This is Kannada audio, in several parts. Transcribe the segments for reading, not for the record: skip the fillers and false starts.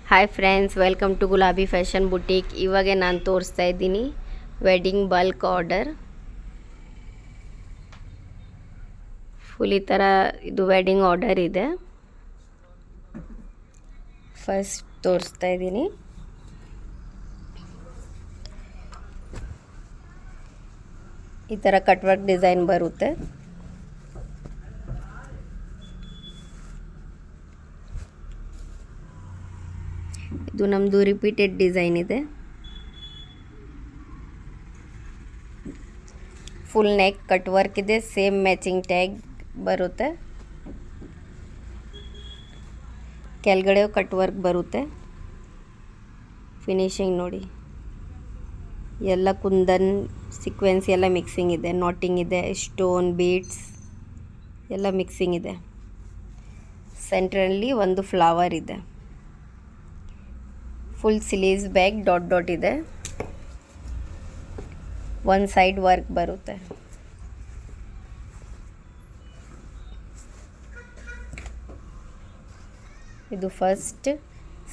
ಹಾಯ್ ಫ್ರೆಂಡ್ಸ್, ವೆಲ್ಕಮ್ ಟು ಗುಲಾಬಿ ಫ್ಯಾಷನ್ ಬುಟೀಕ್. ಇವಾಗೆ ನಾನು ತೋರಿಸ್ತಾ ಇದ್ದೀನಿ ವೆಡ್ಡಿಂಗ್ ಬಲ್ಕ್ ಆರ್ಡರ್. ಫುಲ್ ಈ ಥರ ಇದು ವೆಡ್ಡಿಂಗ್ ಆರ್ಡರ್ ಇದೆ. ಫಸ್ಟ್ ತೋರಿಸ್ತಾ ಇದ್ದೀನಿ. ಈ ಥರ ಕಟ್ ವರ್ಕ್ ಡಿಸೈನ್ ಬರುತ್ತೆ. ಇದು ನಮ್ಮದು ರಿಪೀಟೆಡ್ ಡಿಸೈನ್ ಇದೆ. ಫುಲ್ ನೆಕ್ ಕಟ್ ವರ್ಕ್ ಇದೆ. ಸೇಮ್ ಮ್ಯಾಚಿಂಗ್ ಟ್ಯಾಗ್ ಬರುತ್ತೆ. ಕೆಳಗಡೆ ಕಟ್ ವರ್ಕ್ ಬರುತ್ತೆ. ಫಿನಿಶಿಂಗ್ ನೋಡಿ, ಎಲ್ಲ ಕುಂದನ್ ಸೀಕ್ವೆನ್ಸ್ ಎಲ್ಲ ಮಿಕ್ಸಿಂಗ್ ಇದೆ. ನಾಟಿಂಗ್ ಇದೆ, ಸ್ಟೋನ್ ಬೀಡ್ಸ್ ಎಲ್ಲ ಮಿಕ್ಸಿಂಗ್ ಇದೆ. ಸೆಂಟ್ರಲ್ಲಿ ಒಂದು ಫ್ಲವರ್ ಇದೆ. Full sleeves bag dot dot ಇದೆ. ಒಂದು ಸೈಡ್ ವರ್ಕ್ ಬರುತ್ತೆ. ಇದು ಫಸ್ಟ್.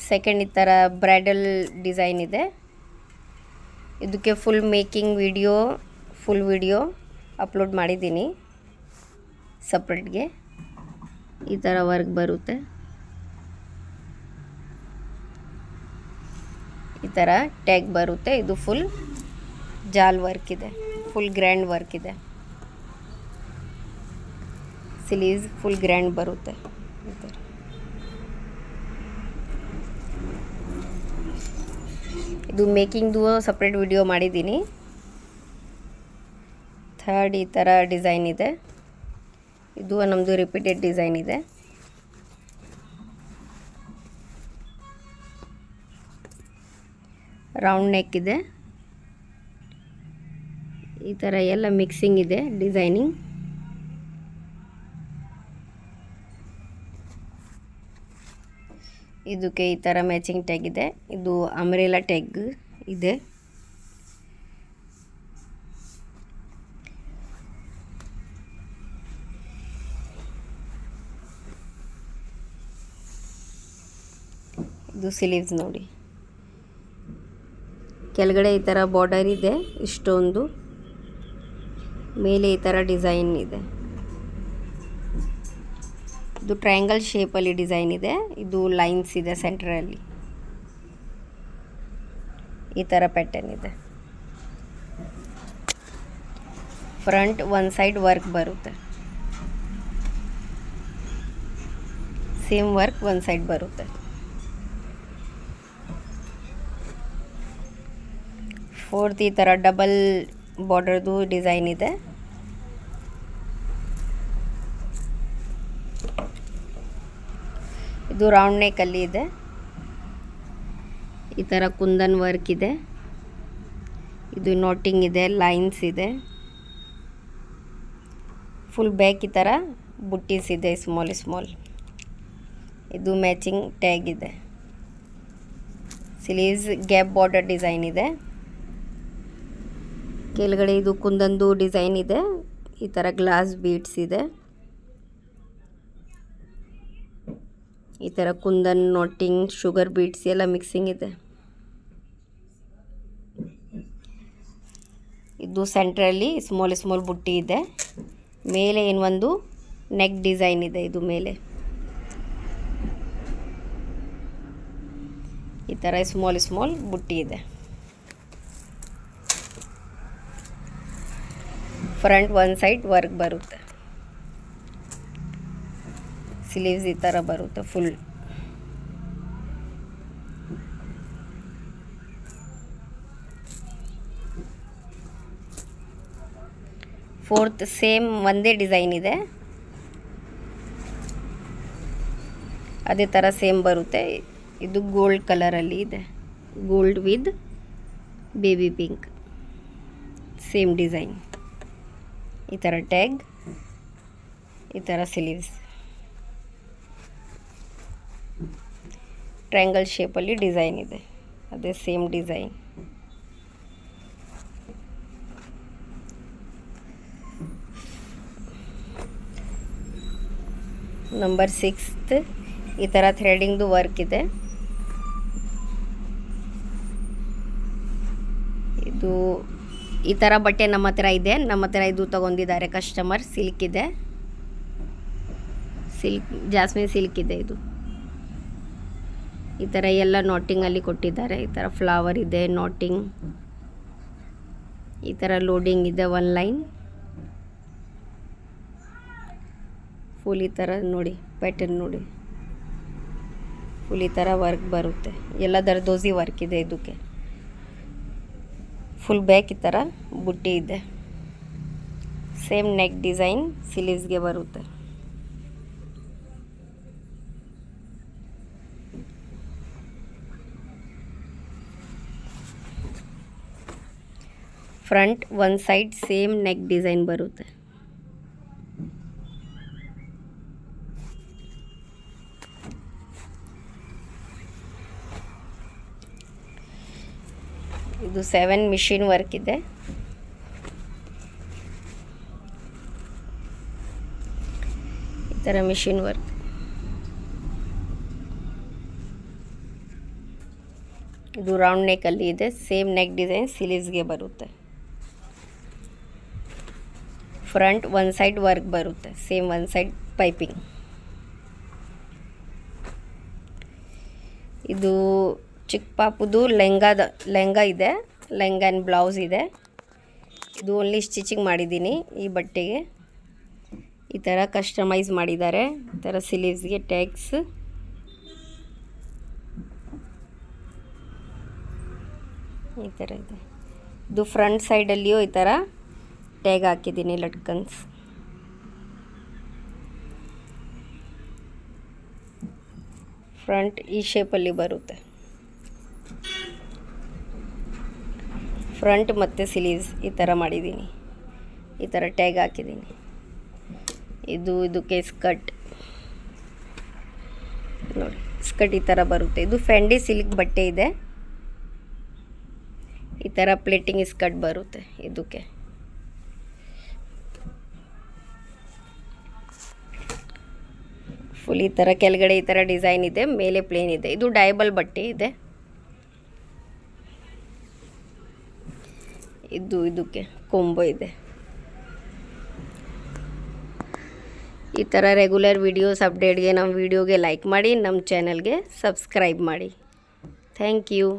ಸೆಕೆಂಡ್ ಈ ಥರ ಬ್ರೈಡಲ್ ಡಿಸೈನ್ ಇದೆ. ಇದಕ್ಕೆ full making video, full video upload ಮಾಡಿದ್ದೀನಿ ಸಪ್ರೇಟ್ಗೆ. ಈ ಥರ ವರ್ಕ್ ಬರುತ್ತೆ. ಈ ಥರ ಟ್ಯಾಗ್ ಬರುತ್ತೆ. ಇದು ಫುಲ್ ಜಾಲ್ ವರ್ಕ್ ಇದೆ. ಫುಲ್ ಗ್ರ್ಯಾಂಡ್ ವರ್ಕ್ ಇದೆ. ಸ್ಲೀವ್ಸ್ ಫುಲ್ ಗ್ರ್ಯಾಂಡ್ ಬರುತ್ತೆ. ಈ ಥರ ಇದು ಮೇಕಿಂಗ್ದು ಸಪ್ರೇಟ್ ವಿಡಿಯೋ ಮಾಡಿದ್ದೀನಿ. ಥರ್ಡ್ ಈ ಥರ ಡಿಸೈನ್ ಇದೆ. ಇದು ನಮ್ಮದು ರಿಪೀಟೆಡ್ ಡಿಸೈನ್ ಇದೆ. ರೌಂಡ್ ನೆಕ್ ಇದೆ. ಈ ಥರ ಎಲ್ಲ ಮಿಕ್ಸಿಂಗ್ ಇದೆ ಡಿಸೈನಿಂಗ್. ಇದಕ್ಕೆ ಈ ಥರ ಮ್ಯಾಚಿಂಗ್ ಟ್ಯಾಗ್ ಇದೆ. ಇದು ಅಂಬ್ರೆಲಾ ಟ್ಯಾಗ್ ಇದೆ. ಇದು ಸ್ಲೀವ್ಸ್ ನೋಡಿ. ಕೆಳಗಡೆ ಈ ಥರ ಬಾರ್ಡರ್ ಇದೆ ಇಷ್ಟೊಂದು. ಮೇಲೆ ಈ ಥರ ಡಿಸೈನ್ ಇದೆ. ಇದು ಟ್ರಯಾಂಗಲ್ ಶೇಪಲ್ಲಿ ಡಿಸೈನ್ ಇದೆ. ಇದು ಲೈನ್ಸ್ ಇದೆ ಸೆಂಟ್ರಲ್ಲಿ. ಈ ಥರ ಪ್ಯಾಟರ್ನ್ ಇದೆ. ಫ್ರಂಟ್ ಒಂದು ಸೈಡ್ ವರ್ಕ್ ಬರುತ್ತೆ. ಸೇಮ್ ವರ್ಕ್ ಒಂದು ಸೈಡ್ ಬರುತ್ತೆ. ಫೋರ್ತ್ ಈ ಥರ ಡಬಲ್ ಬಾರ್ಡರ್ದು ಡಿಸೈನ್ ಇದೆ. ಇದು ರೌಂಡ್ ನೆಕ್ಕಲ್ಲಿ ಇದೆ. ಈ ಥರ ಕುಂದನ್ ವರ್ಕ್ ಇದೆ. ಇದು ನಾಟಿಂಗ್ ಇದೆ, ಲೈನ್ಸ್ ಇದೆ. ಫುಲ್ ಬ್ಯಾಕ್ ಈ ಥರ ಬುಟ್ಟೀಸ್ ಇದೆ, ಸ್ಮಾಲ್ ಸ್ಮಾಲ್. ಇದು ಮ್ಯಾಚಿಂಗ್ ಟ್ಯಾಗ್ ಇದೆ. ಸ್ಲೀವ್ಸ್ ಗ್ಯಾಪ್ ಬಾರ್ಡರ್ ಡಿಸೈನ್ ಇದೆ. ಕೆಳಗಡೆ ಇದು ಕುಂದಂದು ಡಿಸೈನ್ ಇದೆ. ಈ ಥರ ಗ್ಲಾಸ್ ಬೀಡ್ಸ್ ಇದೆ. ಈ ಥರ ಕುಂದನ್, ನಾಟಿಂಗ್, ಶುಗರ್ ಬೀಡ್ಸ್ ಎಲ್ಲ ಮಿಕ್ಸಿಂಗ್ ಇದೆ. ಇದು ಸೆಂಟ್ರಲ್ಲಿ ಸ್ಮಾಲ್ ಸ್ಮಾಲ್ ಬುಟ್ಟಿ ಇದೆ. ಮೇಲೆ ಒಂದು ನೆಕ್ ಡಿಸೈನ್ ಇದೆ. ಇದು ಮೇಲೆ ಈ ಥರ ಸ್ಮಾಲ್ ಸ್ಮಾಲ್ ಬುಟ್ಟಿ ಇದೆ. ಫ್ರಂಟ್ ಒಂದು ಸೈಡ್ ವರ್ಕ್ ಬರುತ್ತೆ. ಸ್ಲೀವ್ಸ್ ಈ ಥರ ಬರುತ್ತೆ ಫುಲ್. ಫೋರ್ತ್ ಸೇಮ್ ಒಂದೇ ಡಿಸೈನ್ ಇದೆ. ಅದೇ ಥರ ಸೇಮ್ ಬರುತ್ತೆ. ಇದು ಗೋಲ್ಡ್ ಕಲರಲ್ಲಿ ಇದೆ. Gold with baby pink. Same design. ಈ ಥರ ಟ್ಯಾಗ್, ಈ ಥರ ಸ್ಲೀವ್ಸ್. ಟ್ರಯಾಂಗಲ್ ಶೇಪಲ್ಲಿ ಡಿಸೈನ್ ಇದೆ. ಅದೇ ಸೇಮ್ ಡಿಸೈನ್. ನಂಬರ್ 6 ಈ ಥರ ಥ್ರೆಡಿಂಗ್ದು ವರ್ಕ್ ಇದೆ. ಇದು ಈ ಥರ ಬಟ್ಟೆ ನಮ್ಮ ಹತ್ರ ಇದೆ. ನಮ್ಮ ಹತ್ರ ಇದು ತೊಗೊಂಡಿದ್ದಾರೆ ಕಸ್ಟಮರ್. ಸಿಲ್ಕ್ ಇದೆ, ಸಿಲ್ಕ್ ಜಾಸ್ಮಿನ್ ಸಿಲ್ಕ್ ಇದೆ. ಇದು ಈ ಥರ ಎಲ್ಲ ನಾಟಿಂಗಲ್ಲಿ ಕೊಟ್ಟಿದ್ದಾರೆ. ಈ ಥರ ಫ್ಲವರ್ ಇದೆ, ನಾಟಿಂಗ್, ಈ ಥರ ಲೋಡಿಂಗ್ ಇದೆ, ಒನ್ ಲೈನ್ ಫುಲ್. ಈ ಥರ ನೋಡಿ ಪ್ಯಾಟರ್ನ್ ನೋಡಿ, ಫುಲ್ ಈ ಥರ ವರ್ಕ್ ಬರುತ್ತೆ. ಎಲ್ಲ ದರ್ದೋಸಿ ವರ್ಕ್ ಇದೆ ಇದಕ್ಕೆ. ಫುಲ್ ಬ್ಯಾಕ್ ಈ ಥರ ಬುಟ್ಟಿ ಇದೆ. ಸೇಮ್ ನೆಕ್ ಡಿಸೈನ್ ಸ್ಲೀವ್ಸ್ಗೆ ಬರುತ್ತೆ. Front one side same neck design ಬರುತ್ತೆ. ಇದು 7 ಮಿಷಿನ್ ವರ್ಕ್ ಇದೆ. ಈ ಥರ ಮಿಷಿನ್ ವರ್ಕ್. ಇದು ರೌಂಡ್ ನೆಕ್ಕಲ್ಲಿ ಇದೆ. ಸೇಮ್ ನೆಕ್ ಡಿಸೈನ್ ಸ್ಲೀವ್ಸ್ಗೆ ಬರುತ್ತೆ. ಫ್ರಂಟ್ ಒನ್ ಸೈಡ್ ವರ್ಕ್ ಬರುತ್ತೆ, ಸೇಮ್ ಒನ್ ಸೈಡ್ ಪೈಪಿಂಗ್. ಇದು ಚಿಕ್ಕ ಪಾಪುದು ಲೆಹಂಗಾ ಇದೆ. ಲೆಹಂಗಾ ಆ್ಯಂಡ್ ಬ್ಲೌಸ್ ಇದೆ. ಇದು ಓನ್ಲಿ ಸ್ಟಿಚಿಂಗ್ ಮಾಡಿದ್ದೀನಿ ಈ ಬಟ್ಟೆಗೆ. ಈ ಥರ ಕಸ್ಟಮೈಸ್ ಮಾಡಿದ್ದಾರೆ. ಈ ಥರ ಸ್ಲೀವ್ಸ್ಗೆ ಟ್ಯಾಗ್ಸ್. ಈ ಥರ ಇದೆ. ಇದು ಫ್ರಂಟ್ ಸೈಡಲ್ಲಿಯೂ ಈ ಥರ ಟ್ಯಾಗ್ ಹಾಕಿದ್ದೀನಿ, ಲಟ್ಕನ್ಸ್. ಫ್ರಂಟ್ ಈ ಶೇಪಲ್ಲಿ ಬರುತ್ತೆ. ಫ್ರಂಟ್ ಮತ್ತು ಸ್ಲೀವ್ಸ್ ಈ ಥರ ಮಾಡಿದ್ದೀನಿ. ಈ ಥರ ಟ್ಯಾಗ್ ಹಾಕಿದ್ದೀನಿ. ಇದಕ್ಕೆ ಸ್ಕರ್ಟ್ ನೋಡಿ, ಸ್ಕರ್ಟ್ ಈ ಥರ ಬರುತ್ತೆ. ಇದು ಫೆಂಡಿ ಸಿಲ್ಕ್ ಬಟ್ಟೆ ಇದೆ. ಈ ಥರ ಪ್ಲೇಟಿಂಗ್ ಸ್ಕರ್ಟ್ ಬರುತ್ತೆ ಇದಕ್ಕೆ. ಫುಲ್ ಈ ಥರ ಕೆಳಗಡೆ ಈ ಥರ ಡಿಸೈನ್ ಇದೆ, ಮೇಲೆ ಪ್ಲೇನ್ ಇದೆ. ಇದು ಡೈಬಲ್ ಬಟ್ಟೆ ಇದೆ. ಇದಕ್ಕೆ ಕೊಂಬೋ ಇದೆ. ಈ ಥರ ರೆಗ್ಯುಲರ್ ವಿಡಿಯೋಸ್ ಅಪ್ಡೇಟ್ಗೆ ನಮ್ಮ ವಿಡಿಯೋಗೆ ಲೈಕ್ ಮಾಡಿ, ನಮ್ಮ ಚಾನಲ್ಗೆ ಸಬ್ಸ್ಕ್ರೈಬ್ ಮಾಡಿ. Thank you.